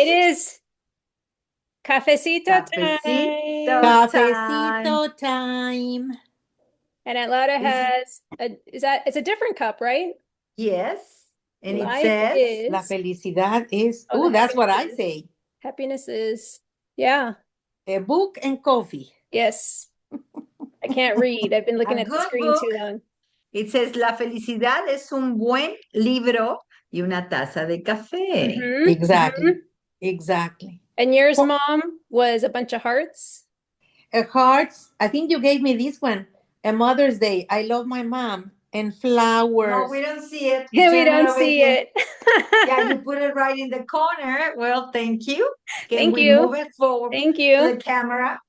It is Cafecito Cafecito time. time. Cafecito time. And Atlanta Is it? has it's a different cup, right? Yes. And it Life says, La is, felicidad is, the that's what happiness I is. say. Happiness is, yeah, A book and coffee. yes. I can't read. I've been looking a at the good screen book. too long. It says, La felicidad es un buen libro y una taza de café. Exactly. Exactly. And yours, Well, Mom, was a bunch of hearts. hearts. I think you gave me this one. A Mother's Day. I love my mom. And No, flowers. we don't see it. We Turn it don't over see again. it. Yeah, you put it right in the corner. Well, thank you. Can Thank we you. move it forward Thank to you. the camera?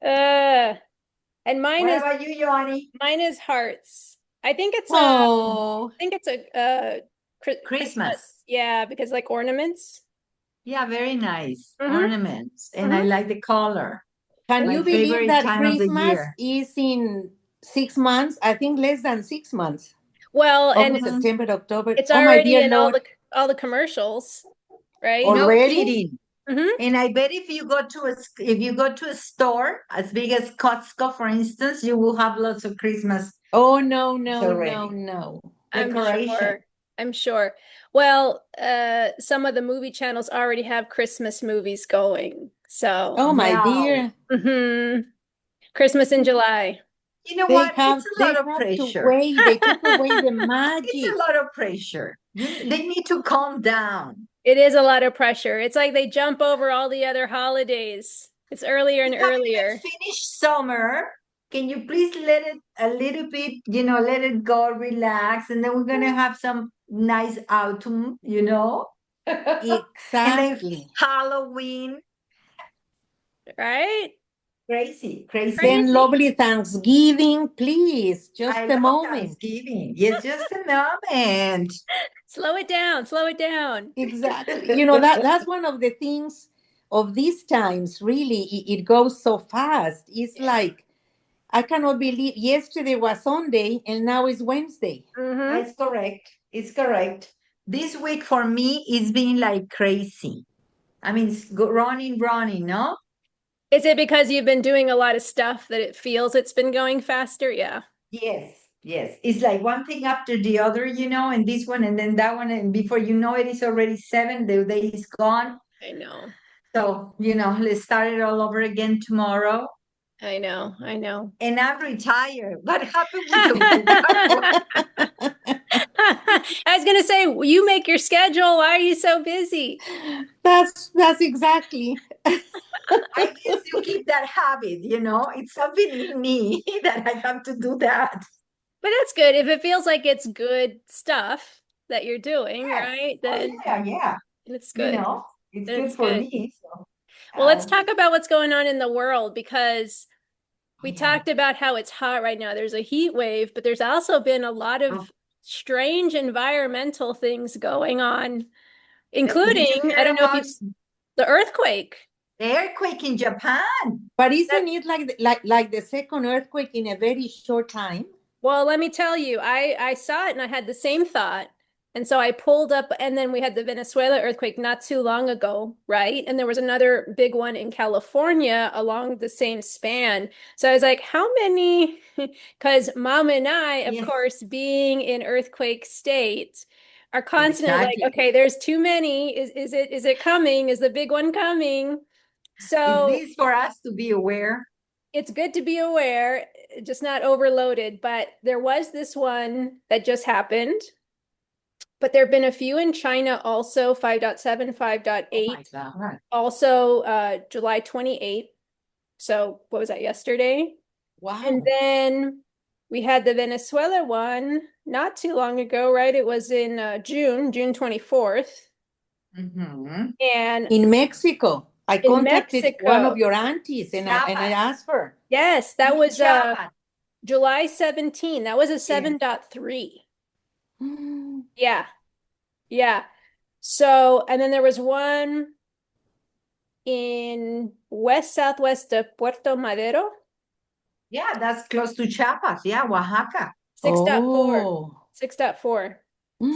And What about you, Johnny? mine is hearts. I think it's Oh, a Christmas. Christmas. Yeah, because like ornaments. Yeah, very nice Mm-hmm. ornaments. And I Mm-hmm. like the color. can My you believe favorite that time of the Christmas year. is in 6 months? I think less than 6 months. Well, and August, September, October. it's Oh, my already dear in Lord. all the commercials, right? No Already? kidding. Mm-hmm. And I bet if you go to a store as big as Costco, for instance, you will have lots of Christmas Oh, no, no, no, already. no. I'm Decoration. sure. I'm sure. Well, some of the movie channels already have Christmas movies going. So, Oh, my Wow. dear. Christmas in July. You know what? It's a They lot of have to pressure. wait. They took away the It's a magic. lot of pressure. They need to calm down. It is a lot of pressure. It's like they jump over all the other holidays. It's earlier and We haven't even earlier. finished summer. Can you please let it a little bit, let it go, relax, and then we're gonna have some nice autumn. And then Exactly. Halloween. Right? Crazy, crazy. Then Crazy. lovely Thanksgiving, please. I Just a love moment. Thanksgiving. It's just a moment. Slow it down. Slow it down. Exactly. That's one of the things of these times, really. It goes so fast. It's Yeah. like, I cannot believe yesterday was Sunday and now it's Wednesday. Mm-hmm. It's correct. It's correct. This week for me is been like crazy. I mean, running, no? Is it because you've been doing a lot of stuff that it feels it's been going faster? Yeah. Yes, yes. It's like one thing after the other, and this one and then that one, and before you know it, it's already 7. The day is gone. I know. So, let's start it all over again tomorrow. I know. I know. And I'm retired. What happened with the I was gonna say, you make your schedule. Why are you so busy? That's exactly. I guess you keep that habit. It's something in me that I have to do that. But that's good. If it feels like it's good stuff that you're doing, Yes. right? Oh, Then yeah, yeah. it's You good. know, it's Then good it's for good. me. So, Well, let's talk about what's going on in the world because we yeah. talked about how it's hot right now. There's a heat wave, but there's also been a lot Oh, of strange environmental things going on, did you including, I hear don't know if about you've the earthquake. the earthquake in Japan? But That, isn't it like the second earthquake in a very short time? well, let me tell you, I saw it and I had the same thought. And so I pulled up, and then we had the Venezuela earthquake not too long ago, right? And there was another big one in California along the same span. So I was like, how many? Because Mom and I, of Yes, course, being in earthquake state, are constantly like, exactly. okay, there's too many. Is it coming? Is the big one coming? Is So this for us to be aware? it's good to be aware, just not overloaded. But there was this one that just happened. But there have been a few in China also, 5.7, Oh my 5.8, God. also July 28th. So what was that, yesterday? And Wow. then we had the Venezuela one not too long ago, right? It was in June 24th. Mm-hmm. And In Mexico, I in contacted one of Mexico, your aunties and I Chiapas. asked her. yes, that In was Chiapas. July 17. That was a Yes. 7.3. Mm. Yeah, yeah. So, and then there was one in west southwest of Puerto Madero, Yeah, that's close to Chiapas. Yeah, Oaxaca. 6.4. Oh. 6.4.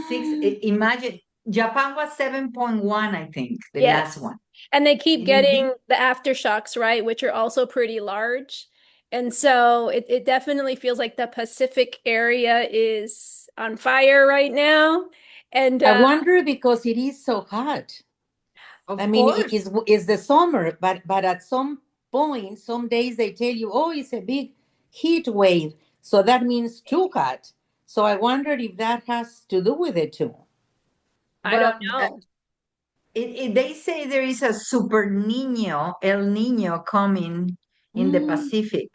Six. Mm. Imagine. Japan was 7.1, I think, the last Yes. one. And they keep And in getting the aftershocks, right, which are also pretty large. And so it definitely feels like the Pacific area is on fire right now. And I wonder because it is so hot. I of mean, course, it's the summer, but at some point, some days they tell you, oh, it's a big heat wave. So that means too hot. So I wonder if that has to do with it too. I don't well, know. they say there is a super Nino, El Nino coming in the Mm. Pacific.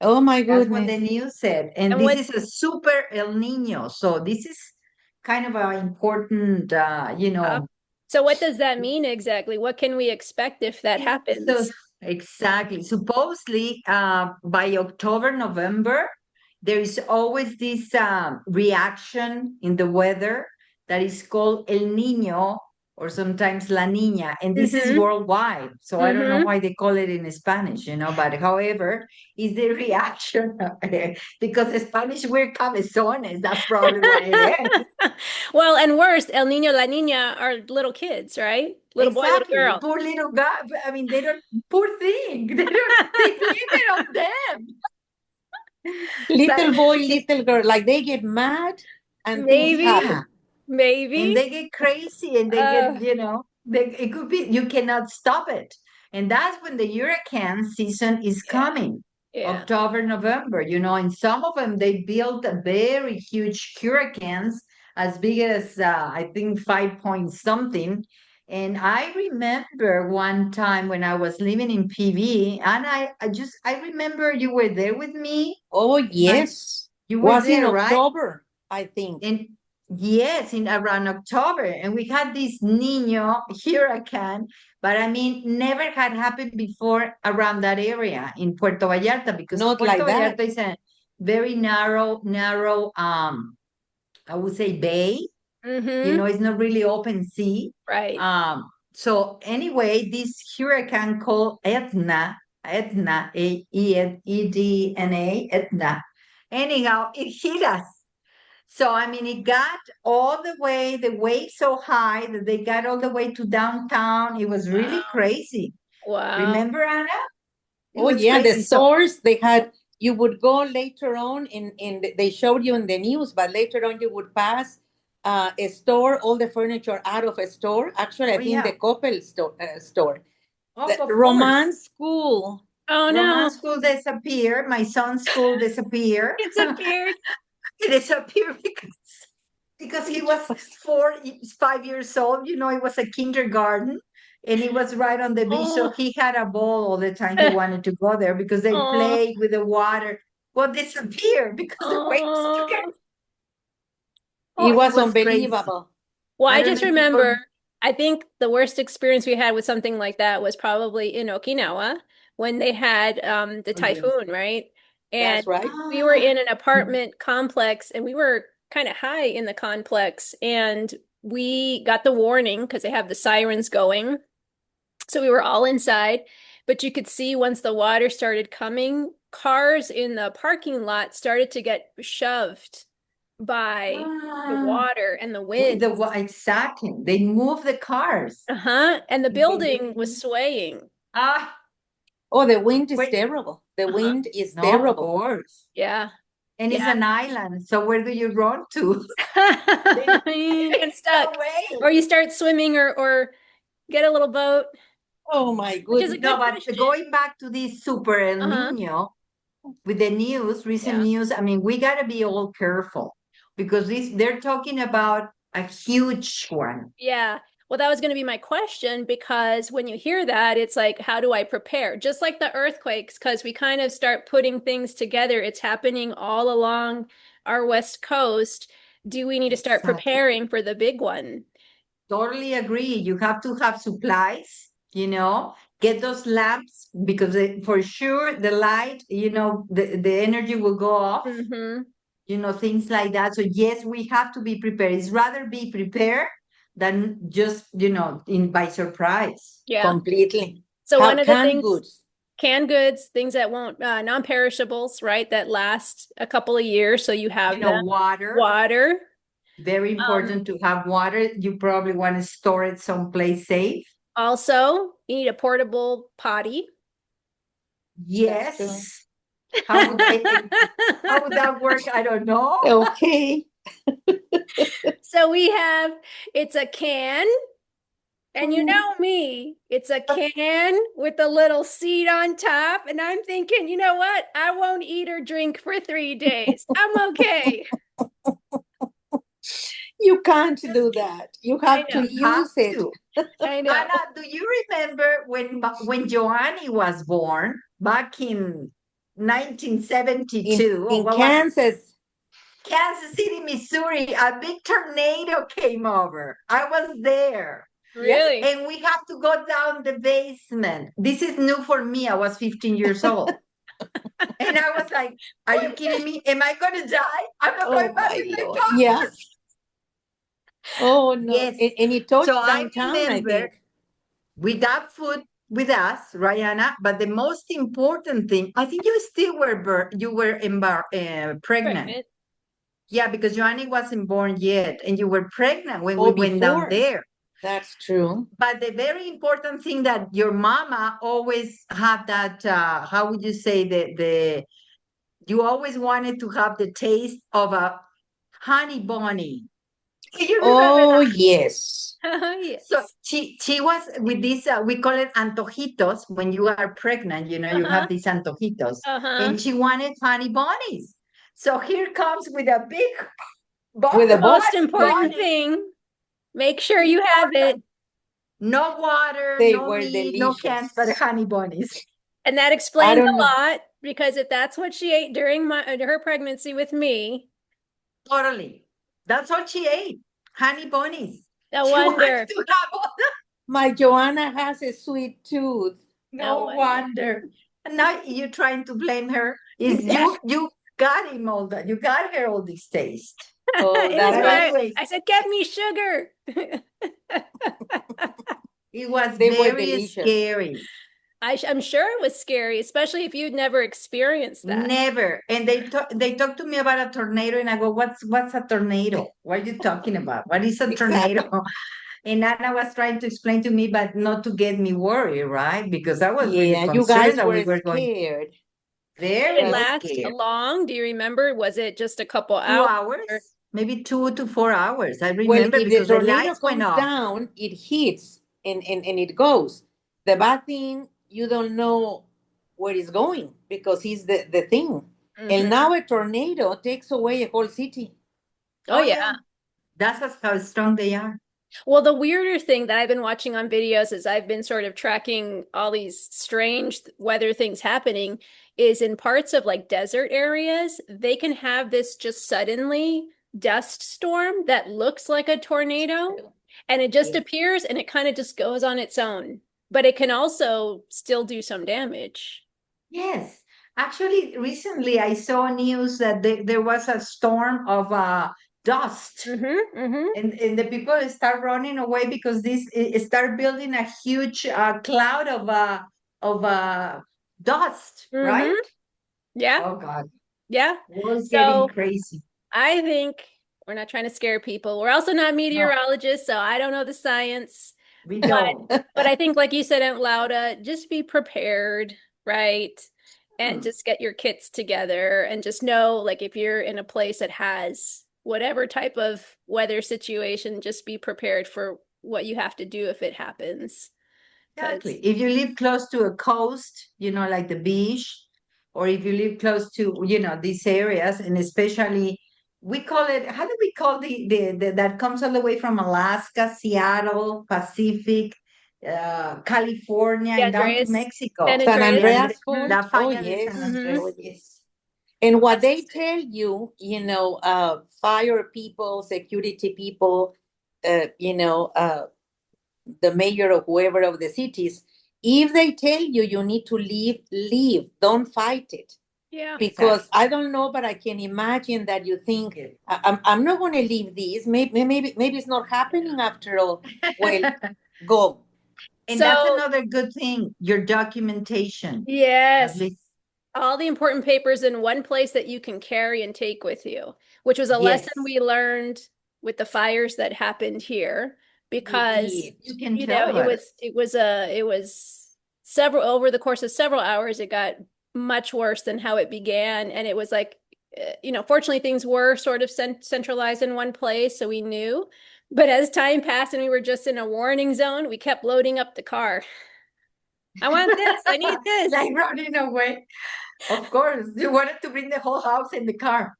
Oh my That's what the goodness. news said. And And this what is a super El Nino. So this is kind of an important, uh, so what does that mean exactly? What can we expect if that so happens? exactly. Supposedly, by October, November, there is always this reaction in the weather that is called El Niño or sometimes La Niña, and this is Mm-hmm. worldwide. So I don't know Mm-hmm. why they call it in Spanish, but however, is the reaction because Spanish we're cabezones. That's probably what it is. Well, and worse, El Niño, La Niña are little kids, right? Little boy, little Exactly. girl. Poor little guy. I mean, they don't, poor thing. They blame it on them. But Little boy, see, little girl, like they get mad and things Maybe, yeah, happen. and maybe. they get crazy and they get, Uh, it could be, you cannot stop it. And that's when the hurricane season is yeah, coming, yeah. October, November, and some of them, they built a very huge hurricanes as big as, I think, 5 point something. And I remember one time when I was living in PV, and I remember you were there with me. Oh, My, yes. you were Was in there, right? October, I think. And yes, in around October, and we had this Nino hurricane, but I mean, never had happened before around that area in Puerto Vallarta because Not Puerto like Vallarta that. is a very narrow, I would say bay. Mm-hmm. It's not really open sea. Right. So anyway, this hurricane called Etna, Edna, Etna. Anyhow, it hit us. So, I mean, it got all the way, the wave so high that they got all the way to downtown. It was really Wow. crazy. Wow. Remember, Anna? It Oh, was yeah, the crazy. So, stores they had. You would go later on they showed you in the news, but later on you would pass a store, all the furniture out of a store. Actually, I oh, think the yeah. Coppel store, Oh, the of course. Romance School. Oh no. Romance school disappeared. My son's school disappeared. It's appeared. It disappeared because he It was was 5 years old. It was a kindergarten and he was right on the beach. So Oh. he had a ball all the time. He wanted to go there because they Oh. played with the water. Well, disappeared because the waves took it. Oh. Oh, it it was was crazy. unbelievable. Well, I I don't just know if people. remember, I think the worst experience we had with something like that was probably in Okinawa when they had the Oh, yes. typhoon, right? And That's right. we were Ah, in an apartment complex and we were kind of high in the complex and we got the warning because they have the sirens going. So we were all inside, but you could see once the water started coming, cars in the parking lot started to get shoved by the ah, water and the with wind. exactly. They move the cars. Uh-huh. And the They building was really. swaying. Ah, Oh, the wind is wait. terrible. The Uh-huh. wind is No, of terrible. course. Yeah. And it's Yeah. an island. So where do you run to? You get There's no stuck. way. Or you start swimming or get a little boat, Oh my which is a goodness. No, good but question. going back to this super El Uh-huh. Nino with the news, recent Yeah. news, I mean, we got to be all careful because they're talking about a huge one. Yeah. Well, that was going to be my question because when you hear that, it's like, how do I prepare? Just like the earthquakes, because we kind of start putting things together. It's happening all along our West Coast. Do we need to start Exactly. preparing for the big one? Totally agree. You have to have supplies, get those lamps because for sure the light, the energy will go off, Mm-hmm. things like that. So yes, we have to be prepared. It's rather be prepared than just, in by surprise. Yeah. Completely. So How one of the canned things, goods. canned goods, things that won't, non-perishables, right? That last a couple of years, so you have them. Water. Water. Very important to have water. You probably want to store it someplace safe. Also, you need a portable potty. That's true. Yes. How would how would that work? I don't know. Okay. So it's a can, and you know me, it's a can with a little seat on top. And I'm thinking, you know what? I won't eat or drink for 3 days. I'm okay. You can't do that. You I have to know. You have use it. to. I know. Anna, do you remember when Joanny was born back in In 1972? Or in what was it? Kansas, Kansas City, Missouri, a big tornado came over. I was there. yeah. Really? And we have to go down the basement. This is new for me. I was 15 years old. And I was like, are you kidding me? Am I going to die? I'm not Oh going back to my my Lord. Yeah. house. Oh no. Yes. And it So touched I downtown, I remember think. we got food with us, Rihanna. But the most important thing, I think you still were pregnant. Pregnant. Yeah, because Joanny wasn't born yet, and you were pregnant when we Oh, went down before. there. That's true. But the very important thing that your mama always had that, how would you say, you always wanted to have the taste of a honey bunny. Do you remember Oh, that? yes. So Yes. she was with these, we call it antojitos. When you are pregnant, you Uh-huh. have these antojitos. Uh-huh. And she wanted honey bunnies. So here comes with a big With a Most box, important bunny. thing, make sure you have it. Important. No water, they no were meat, no cans, but delicious. honey bunnies. And that I explains don't a know. lot because if that's what she ate during her pregnancy with me, Totally. That's all she ate. Honey bunnies. no She wanted wonder. to have all that. My Joanna has a sweet tooth. No No wonder. wonder. And now you're trying to blame her. Is Yeah. you got him all that. You got her all this taste. Oh, It was that But why was, anyway, I said, get me sugar. it was they were very delicious. scary. I'm sure it was scary, especially if you'd never experienced that. Never. And they talk to me about a tornado, and I go, what's a tornado? What are you talking about? What is a tornado? Exactly. And Anna was trying to explain to me, but not to get me worried, right? Because I was really Yeah, you concerned guys that we were were going scared. Did it very That's last scared. long? Do you remember? Was it just a couple 2 hours? hours, maybe 2 to 4 hours. I well, remember if the because the tornado lights went comes off. down, it hits and it goes. The bad thing, you don't know where it's going because it's the thing. And Mhm. now a tornado takes away a whole city. Oh, Oh yeah. yeah, how strong they are. Well, the weirder thing that I've been watching on videos as I've been sort of tracking all these strange weather things happening is in parts of like desert areas, they can have this just suddenly dust storm that looks like a tornado and it just Yeah. appears and it kind of just goes on its own. But it can also still do some damage. Yes, actually, recently I saw news that there was a storm of dust, Mm-hmm. Mm-hmm. and the people start running away because this start building a huge cloud of dust, Mm-hmm. right? Yeah. Oh God, Yeah. world's getting So crazy. I think we're not trying to scare people. We're also not No, meteorologists, so I don't know the science. we But don't. but I think, like you said, Aunt Lauda, just be prepared, right? And Hmm. just get your kits together and just know, like, if you're in a place that has whatever type of weather situation, just be prepared for what you have to do if it happens. Exactly. Because, If you live close to a coast, like the beach, or if you live close to, these areas, and especially we call it, how do we call the that comes all the way from Alaska, Seattle, Pacific, California, yeah, and down to Andreas, San Mexico, San the Andreas. Andre, Andreas Hmm. Fault. La Oh, Falla de San yes. Hmm. Oh, Andres. yes. And what That's they tell you, fire people, security people, the mayor or whoever of the cities, if they tell you you need to leave, leave. Don't fight it. yeah. Because Exactly. I don't know, but I can imagine that you think Yeah. I'm not going to leave this. Maybe it's not happening after all. Well, go. And that's So, another good thing, your documentation, at yes. least. All the important papers in one place that you can carry and take with you, which was a lesson Yes. we learned with the fires that happened here You because did. You can tell us. it was several over the course of several hours it got much worse than how it began, and it was like fortunately things were sort of centralized in one place, so we knew. But as time passed and we were just in a warning zone, we kept loading up the car. I want this. I need this. Like running away. Of course, you wanted to bring the whole house in the car.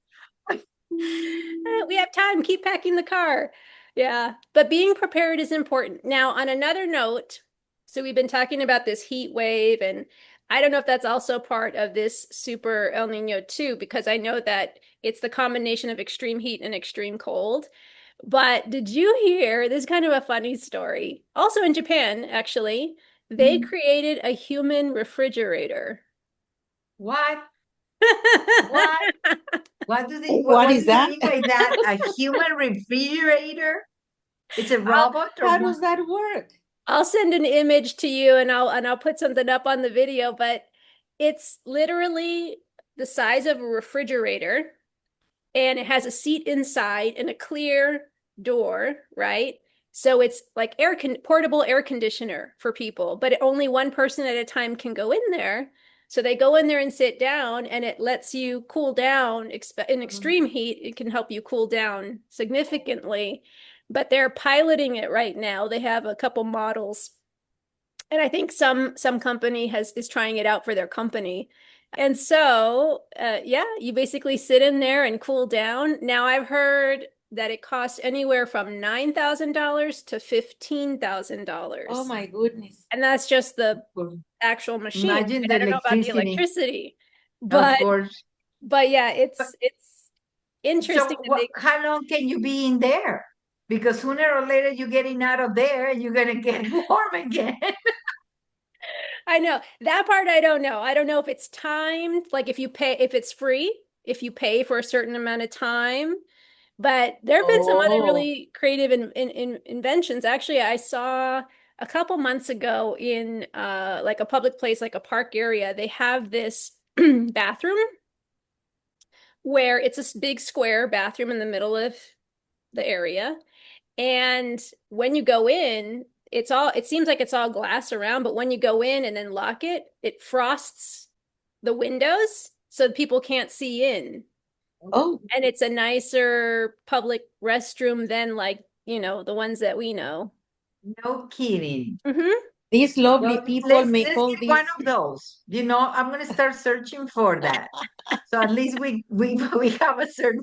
We have time. Keep packing the car. Yeah. But being prepared is important. Now, on another note, so we've been talking about this heat wave, and I don't know if that's also part of this super El Nino too, because I know that it's the combination of extreme heat and extreme cold. But did you hear this is kind of a funny story? Also in Japan, actually, they Mhm. created a human refrigerator. What? What? What What is do you that? mean by that? A human refrigerator? It's a I'll robot or How what? does that work? I'll send an image to you and I'll put something up on the video, but it's literally the size of a refrigerator and it has a seat inside and a clear door, right? So it's like portable air conditioner for people, but only one person at a time can go in there. So they go in there and sit down, and it lets you cool down. In extreme heat, it can help you cool down significantly. But they're piloting it right now. They have a couple models, and I think some company is trying it out for their company. And so, yeah, you basically sit in there and cool down. Now, I've heard that it costs anywhere from $9,000 to Oh $15,000. my goodness. And that's just the Well, actual machine. imagine I the don't know about the electricity, electricity, of but course. yeah, But it's interesting so that they how long can you be in there? Because sooner or later you're getting out of there and you're gonna get warm again. I know that part. I don't know. I don't know if it's timed, like if it's free, if you pay for a certain amount of time. But there have been some other Oh, really creative inventions. Actually, I saw a couple months ago in like a public place, like a park area, they have this bathroom where it's a big square bathroom in the middle of the area. And when you go in, it seems like it's all glass around, but when you go in and then lock it, it frosts the windows so people can't see in. oh, And it's a nicer public restroom than like, the ones that we know. No kidding. Hmm. these lovely Well, people make let's all get one these. of those. I'm gonna start searching for that. So at least we we have a certain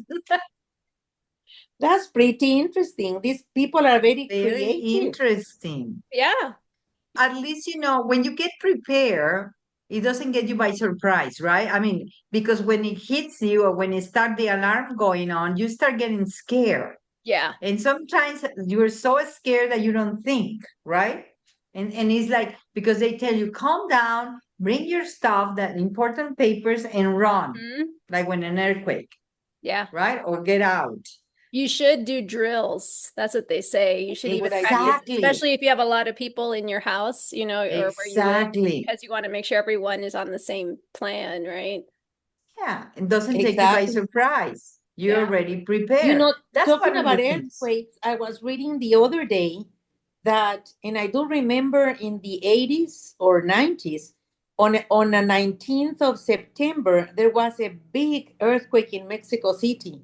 That's pretty interesting. These people are very very creative. interesting. Yeah. At least when you get prepared, it doesn't get you by surprise, right? I mean, because when it hits you or when it start the alarm going on, you start getting scared. Yeah. And sometimes you're so scared that you don't think, right? And it's like because they tell you, calm down, bring your stuff, that important papers, and run, Mhm. like when an earthquake, Yeah. right? Or get out. You should do drills. That's what they say. You should even Good idea. practice, Exactly. especially if you have a lot of people in your house, or where you live, Exactly. because you want to make sure everyone is on the same plan, right? Yeah. It doesn't take you by Exactly. surprise. You're Yeah. already You prepared. know, That's talking one of the about things. earthquakes, I was reading the other day that, and I do remember in the 80s or 90s, on the 19th of September, there was a big earthquake in Mexico City.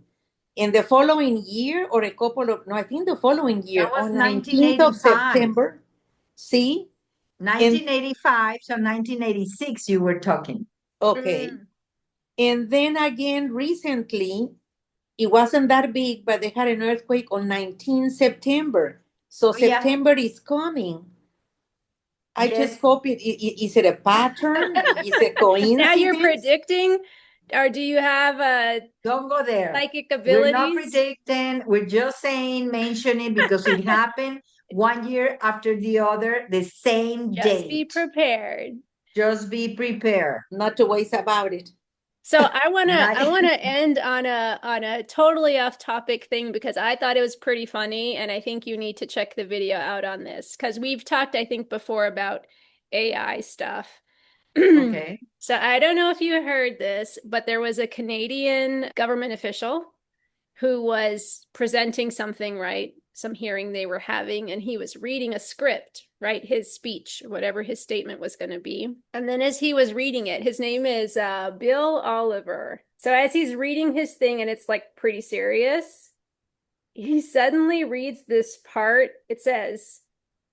In the following year, or a couple of, no, I think the following That year, was on 19th of 1985. September, see? And 1985, so 1986 you were talking. okay. Mm. And then again, recently, it wasn't that big, but they had an earthquake on 19 September. So Oh yeah. September is coming. I just Yes. hope is it a pattern? Is it Now you're coincidence? predicting, or do you have Don't go there. psychic We're not abilities? predicting. We're just saying, mention it because it happened one year after the other, the same Just be date. prepared. Just be prepared. Not to waste about it. So I wanna Not, I wanna end on a totally off topic thing because I thought it was pretty funny, and I think you need to check the video out on this because we've talked, I think, before about AI stuff. okay. So I don't know if you heard this, but there was a Canadian government official who was presenting something, right? Some hearing they were having, and he was reading a script, right? His speech, whatever his statement was going to be. And then as he was reading it, his name is Bill Oliver. So as he's reading his thing, and it's like pretty serious, he suddenly reads this part. It says,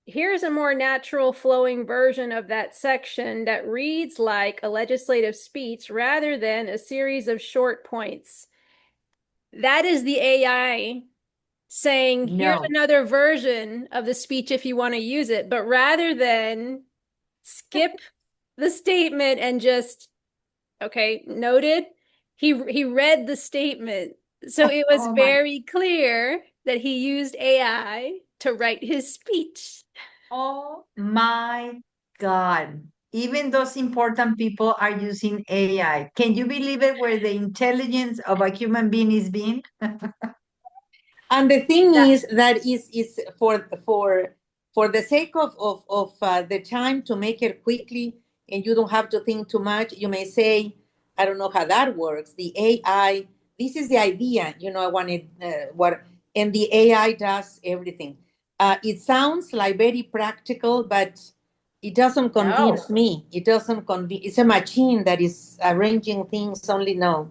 here's a more natural flowing version of that section that reads like a legislative speech rather than a series of short points. That is the AI saying, here's No. another version of the speech if you want to use it. But rather than skip the statement and just, okay, noted, he read the statement. So it was Oh my, very clear that he used AI to write his speech. oh my God. Even those important people are using AI. Can you believe it where the intelligence of a human being is being? And the thing That, is that is for the sake of the time to make it quickly, and you don't have to think too much. You may say, I don't know how that works. The AI, this is the idea. I wanted what, and the AI does everything. It sounds like very practical, but it doesn't No, convince me. It doesn't convince. It's a machine that is arranging things. Only no,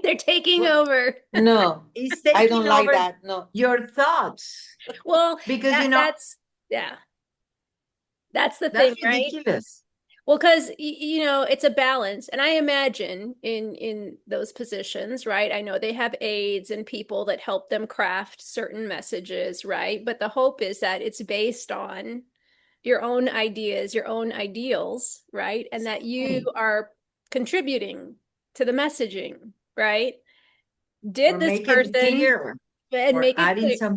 they're taking well, over. no, it's I don't taking like over that. No. your thoughts Well, because, that's yeah, that's the thing, that's right? ridiculous. Well, because it's a balance, and I imagine in those positions, right? I know they have aides and people that help them craft certain messages, right? But the hope is that it's based on your own ideas, your own ideals, right? And that you Exactly. are contributing to the messaging, right? Did Or this make it person clear and or make it adding clear? some.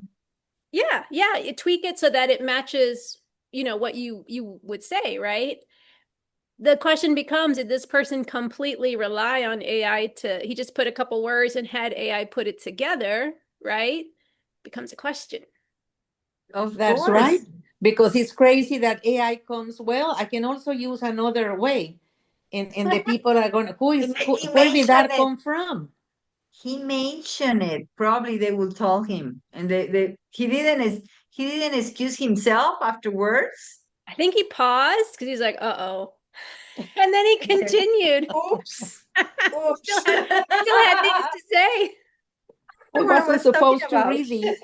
Yeah, yeah, you tweak it so that it matches, what you would say, right? The question becomes, did this person completely rely on AI he just put a couple words and had AI put it together, right? Becomes a question. Of That's right. course. Because it's crazy that AI comes, well, I can also use another way. And the people are going, He where did mentioned that it. come from? He mentioned it. Probably they will tell him, and he didn't excuse himself afterwards. I think he paused because he's like, uh-oh. And then he He said, continued. "Oops, He oops." still had things to say. I What I wasn't was talking supposed to about. read these.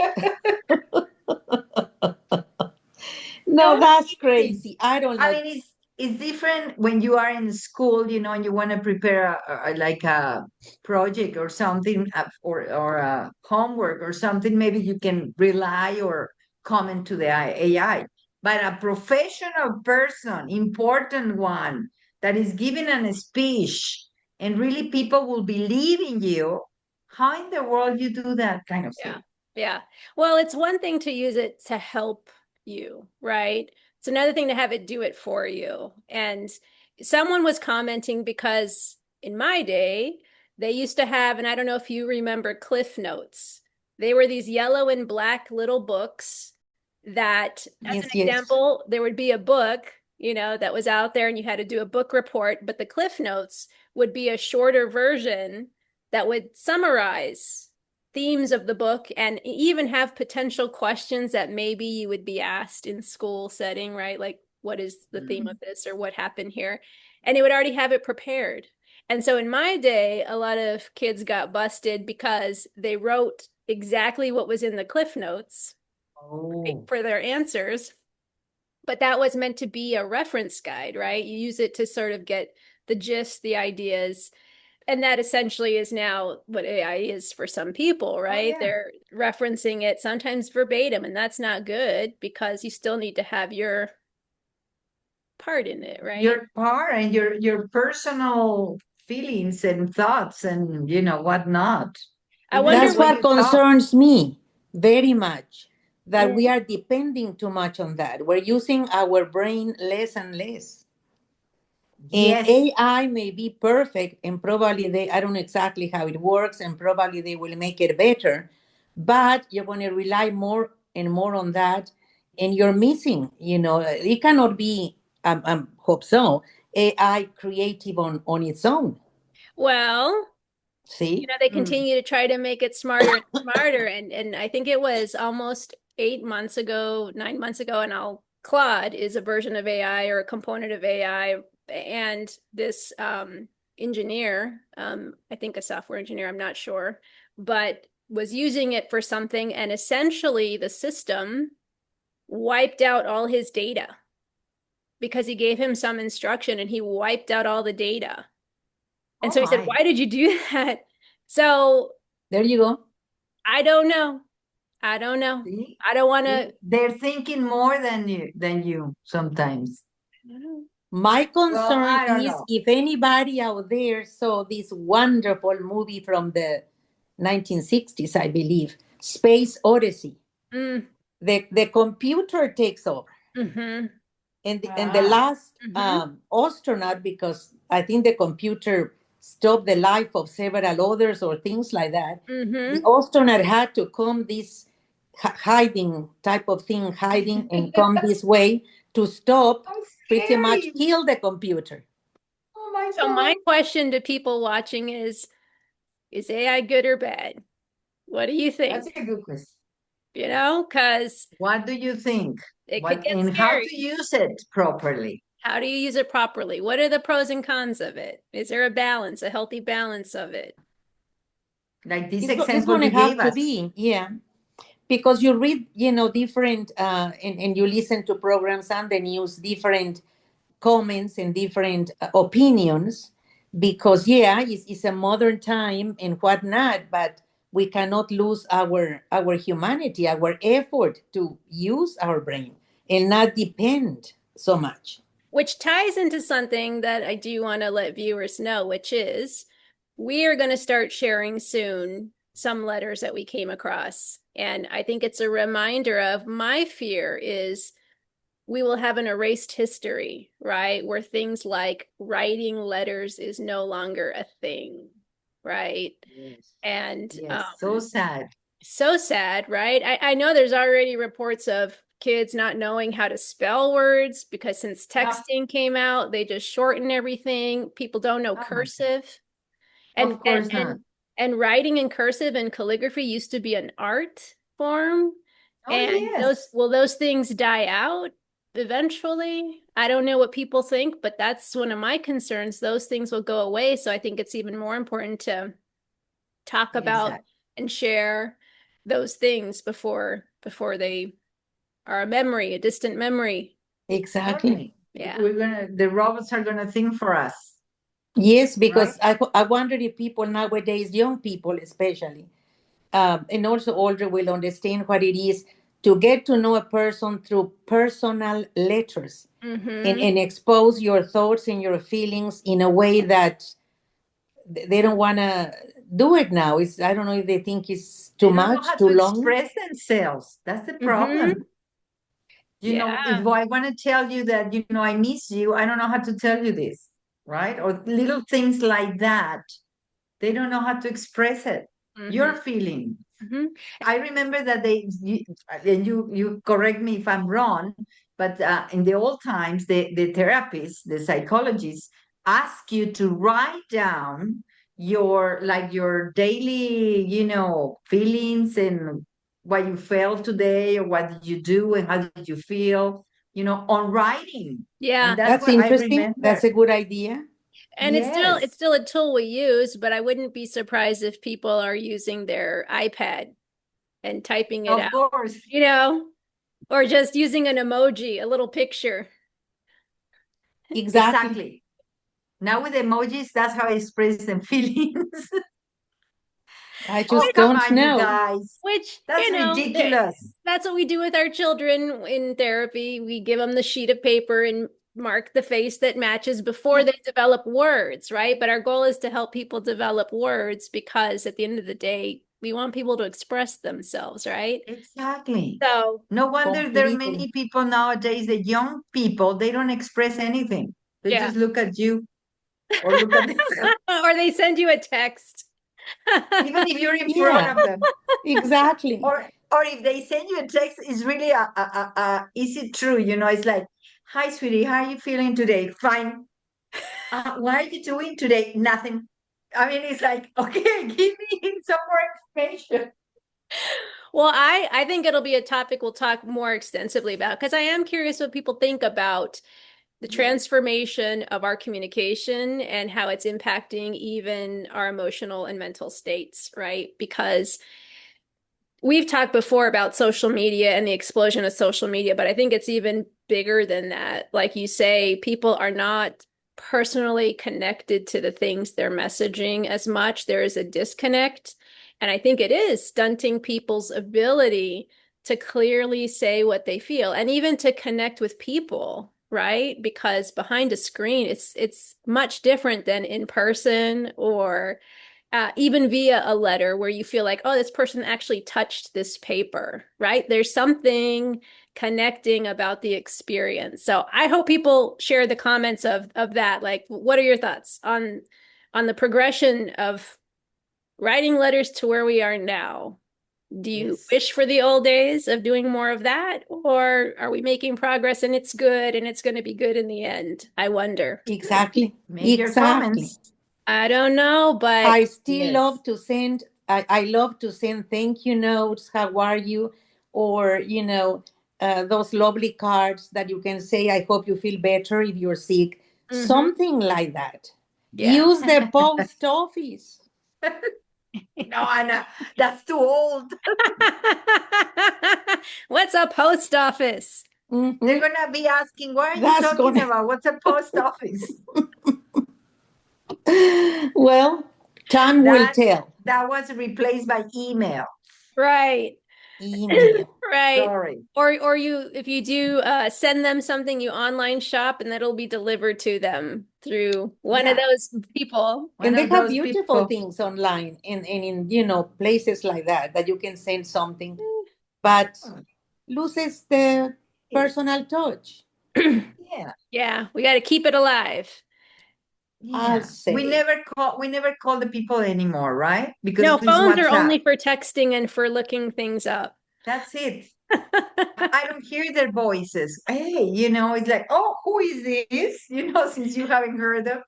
No, No that's kidding. crazy. I don't I know. mean, it's different when you are in school, and you want to prepare like a project or something, or a homework or something. Maybe you can rely or comment to the AI. But a professional person, important one, that is giving a speech, and really people will believe in you. How in the world you do that kind of Yeah. thing? Yeah. Well, it's one thing to use it to help you, right? It's another thing to have it do it for you. And someone was commenting because in my day, they used to have, and I don't know if you remember Cliff Notes. They were these yellow and black little books that, as an Yes, yes. example, there would be a book, that was out there and you had to do a book report, but the Cliff Notes would be a shorter version that would summarize themes of the book and even have potential questions that maybe you would be asked in school setting, right? Like, what is the theme of Mm. this or what happened here? And it would already have it prepared. And so in my day, a lot of kids got busted because they wrote exactly what was in the Cliff Notes, right, Oh, for their answers. But that was meant to be a reference guide, right? You use it to sort of get the gist, the ideas, and that essentially is now what AI is for some people, oh right? yeah. They're referencing it sometimes verbatim, and that's not good because you still need to have your part in it, right? Your part and your personal feelings and thoughts and whatnot, I even the wonder That's way what, what you talk. concerns me very much, that we mm, are depending too much on that. We're using our brain less and less. And Yes, AI may be perfect, and probably I don't know exactly how it works, and probably they will make it better, but you're going to rely more and more on that, and you're missing, it cannot be, hope so, AI creative on its own. well, See? They Mm. continue to try to make it smarter and smarter. And I think it was almost 8 months ago, 9 months ago, and Claude is a version of AI or a component of AI. And this engineer, I think a software engineer, I'm not sure, but was using it for something, and essentially the system wiped out all his data because he gave him some instruction and he wiped out all the data. And Oh so he said, my. "Why did you do that?" So There you go. I don't know. I don't know. See? I don't want to. See? They're thinking more than you sometimes. My Well, concern I don't is know. if anybody out there saw this wonderful movie from the 1960s, I believe, Space Odyssey. Mm, The computer takes over. mm-hmm, And the Ah, last mm-hmm, astronaut, because I think the computer stopped the life of several others or things like that, the mm-hmm. astronaut had to come this hiding type of thing, hiding and come this way to stop, how pretty much scary. kill the computer. Oh my So my God. question to people watching is AI good or bad? What do you That's think? a good question. Because What do you think? it could What get and how scary. to use it properly? How do you use it properly? What are the pros and cons of it? Is there a balance, a healthy balance of it? Like this It's example going to you gave have to us. be, yeah, because you read, different, and you listen to programs and the news, different comments and different opinions, because yeah, it's a modern time and whatnot, but we cannot lose our humanity, our effort to use our brain and not depend so much. Which ties into something that I do want to let viewers know, which is we are going to start sharing soon some letters that we came across. And I think it's a reminder of my fear is we will have an erased history, right? Where things like writing letters is no longer a thing, right? Yes. And Yes. So sad. so sad, right? I know there's already reports of kids not knowing how to spell words because since Yeah. texting came out, they just shorten everything. People don't know Oh my God. cursive. And Of and course not. and and writing in cursive and calligraphy used to be an art form. Oh And those yes. will those things die out eventually? I don't know what people think, but that's one of my concerns. Those things will go away. So I think it's even more important to talk about Exactly. and share those things before they are a memory, a distant memory. Exactly. Totally. Yeah. The robots are gonna think for us, Yes, right? because I wonder if people nowadays, young people especially, and also older, will understand what it is to get to know a person through personal letters, Mm-hmm. and expose your thoughts and your feelings in a way that they don't want to do it now. I don't know if they think it's too They don't know much, how too to long. express themselves. That's the Mm-hmm. problem. If Yeah. I want to tell you that, I miss you, I don't know how to tell you this, right? Or little things like that. They don't know how to express it. Mm-hmm. Your feeling. Mm-hmm. I remember that and you correct me if I'm wrong, but in the old times, the therapists, the psychologists, ask you to write down your daily, feelings and what you felt today, or what did you do and how did you feel, on writing. And Yeah. that's That's what I interesting. remember. That's a good idea. And it's Yes, still a tool we use, but I wouldn't be surprised if people are using their iPad and typing it of out, course, you know, or just using an emoji, a little picture. Exactly. exactly. Now with emojis, that's how I express them feelings. I Oh, just come don't on, you know. guys. Which, That's ridiculous. that's what we do with our children in therapy. We give them the sheet of paper and mark the face that matches before Yeah, they develop words, right? But our goal is to help people develop words because at the end of the day, we want people to express themselves, right? exactly. So, No wonder there are Completely. many people nowadays, the young people, they don't express anything. They yeah. just look at you or look at themselves, Or they send you a text. even if you're in front Yeah, of them. exactly. Or if they send you a text, it's really is it true? It's like, hi, sweetie, how are you feeling today? Fine. What are you doing today? Nothing. I mean, it's like, okay, give me some more information. Well, I think it'll be a topic we'll talk more extensively about because I am curious what people think about the transformation of our communication and how it's impacting even our emotional and mental states, right? Because we've talked before about social media and the explosion of social media, but I think it's even bigger than that. Like you say, people are not personally connected to the things they're messaging as much. There is a disconnect. And I think it is stunting people's ability to clearly say what they feel and even to connect with people, right? Because behind a screen, it's much different than in person or even via a letter where you feel like, oh, this person actually touched this paper, right? There's something connecting about the experience. So I hope people share the comments of that. Like, what are your thoughts on the progression of writing letters to where we are now? Do you Yes. wish for the old days of doing more of that, or are we making progress and it's good and it's going to be good in the end? I wonder. Exactly. Make your Exactly. comments. I don't know, I but still Yes. love to send, I love to send thank you notes, how are you? Or, those lovely cards that you can say, I hope you feel better if you're sick. mhm, Something like that. yeah. Use the post office. No, Anna, that's too old. What's a post office? They're Mhm. gonna be asking, what are you That's talking gonna, about? What's a post office? well, time will That tell. that was replaced by email. Right. Email. Right. Sorry. Or you if you do send them something, you online shop and that'll be delivered to them through one of Yeah, those people. one And they of have those beautiful people. things online and in, places like that you can send something. But loses the personal touch. Yeah, Yeah, we got to keep it alive. I'll yeah. say. We never call the people anymore, right? Because No, it's phones are WhatsApp. only for texting and for looking things up. That's it. I don't hear their voices. Hey, it's like, oh, who is this? Since you haven't heard them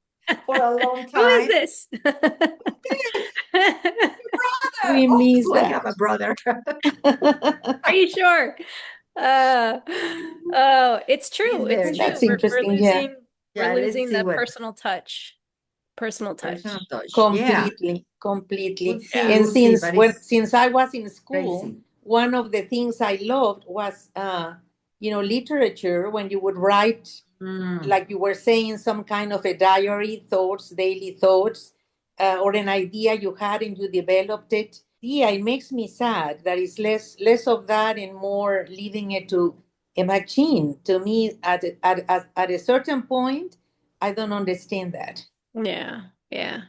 for a long Who is time. this? Brother. We Oh, miss I have a that. brother. Are you sure? Uh, oh, it's true. He's It's very true. That's good. We're interesting. Yeah, we're Yeah, let's losing see the what personal touch. Personal personal touch. touch. Yeah, completely, completely. Yeah. And we'll see, since but it's since I was in school, crazy. one of the things I loved was literature when you would write, Mm. like you were saying, some kind of a diary, thoughts, daily thoughts, or an idea you had and you developed it. Yeah, it makes me sad that it's less of that and more leaving it to a machine. To me, at a certain point, I don't understand that. Yeah. Yeah.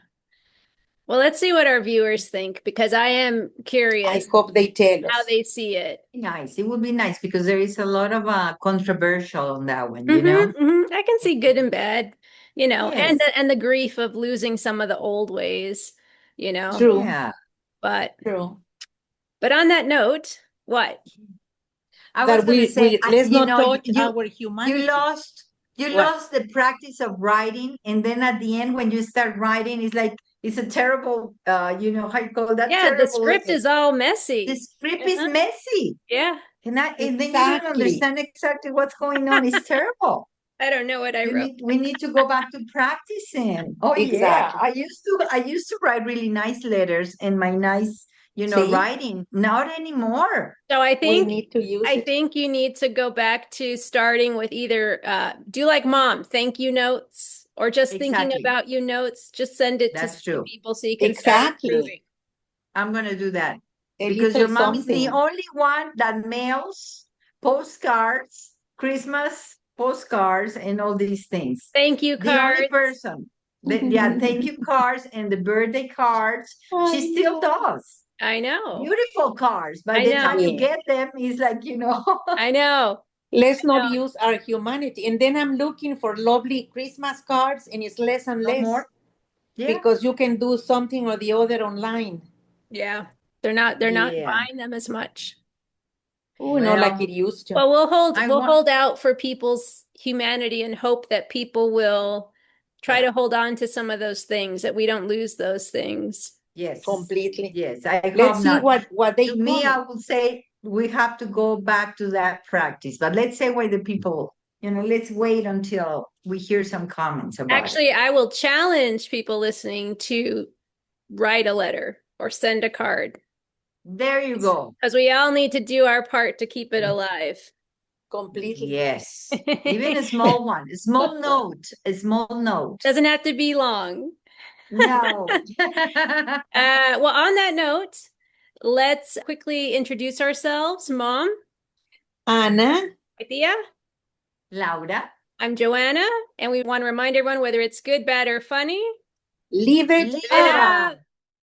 Well, let's see what our viewers think because I am I curious hope they tell how us. they see it. Nice. It would be nice because there is a lot of controversial on that one, I can see good and bad, and Yes. the grief of losing some of the old ways, you know. True, Yeah. But true. on that note, what? I was That gonna say, we let's not you, touch you our you humanity. lost you What? lost the practice of writing, and then at the end when you start writing, it's like it's a terrible how you call that Yeah, the terrible. script is all The messy. script is Uh-huh. messy, Yeah, and then you don't Exactly. understand exactly what's going on. It's terrible. I don't know what I wrote. We need to go back to practicing. Oh yeah, Exactly. I used to write really nice letters and my nice, See, writing. Not anymore. So we need to use I it. think you need to go back to starting with either do like mom, thank you notes, or just thinking Exactly. about you notes. Just send it to That's some true. people so you can start Exactly. improving. I'm gonna do that A because little your mom is the something. only one that mails postcards, Christmas postcards, and all these things. Thank you The only cards. person that, yeah, thank you cards and the birthday cards, I she still know. does. I know. Beautiful cards. By I the time know. you Yeah. get them, it's like, I know. Let's I not know. use our humanity. And then I'm looking for lovely Christmas cards, and it's less and no less more. Yeah. because you can do something or the other online. Yeah. They're not Yeah. buying them as much. Oh, no, like Well, it used to. Well, we'll hold I we'll want, hold out for people's humanity and hope that people will try Yeah. to hold on to some of those things, that we don't lose those things. Yes. Completely. Yes. I Let's hope see not. what they To me, I comment. would say we have to go back to that practice. But let's say why the people, let's wait until we hear some comments about it. Actually, I will challenge people listening to write a letter or send a card There you go. because we all need to do our part to keep it alive. Completely. Yes. Even a small one, a small note. Doesn't have to be long. No. Well, on that note, let's quickly introduce ourselves. Mom, Ana, Thea, Laura, I'm Joanna, and we want to remind everyone whether it's good, bad, or funny, leave it leave it it up. up. up.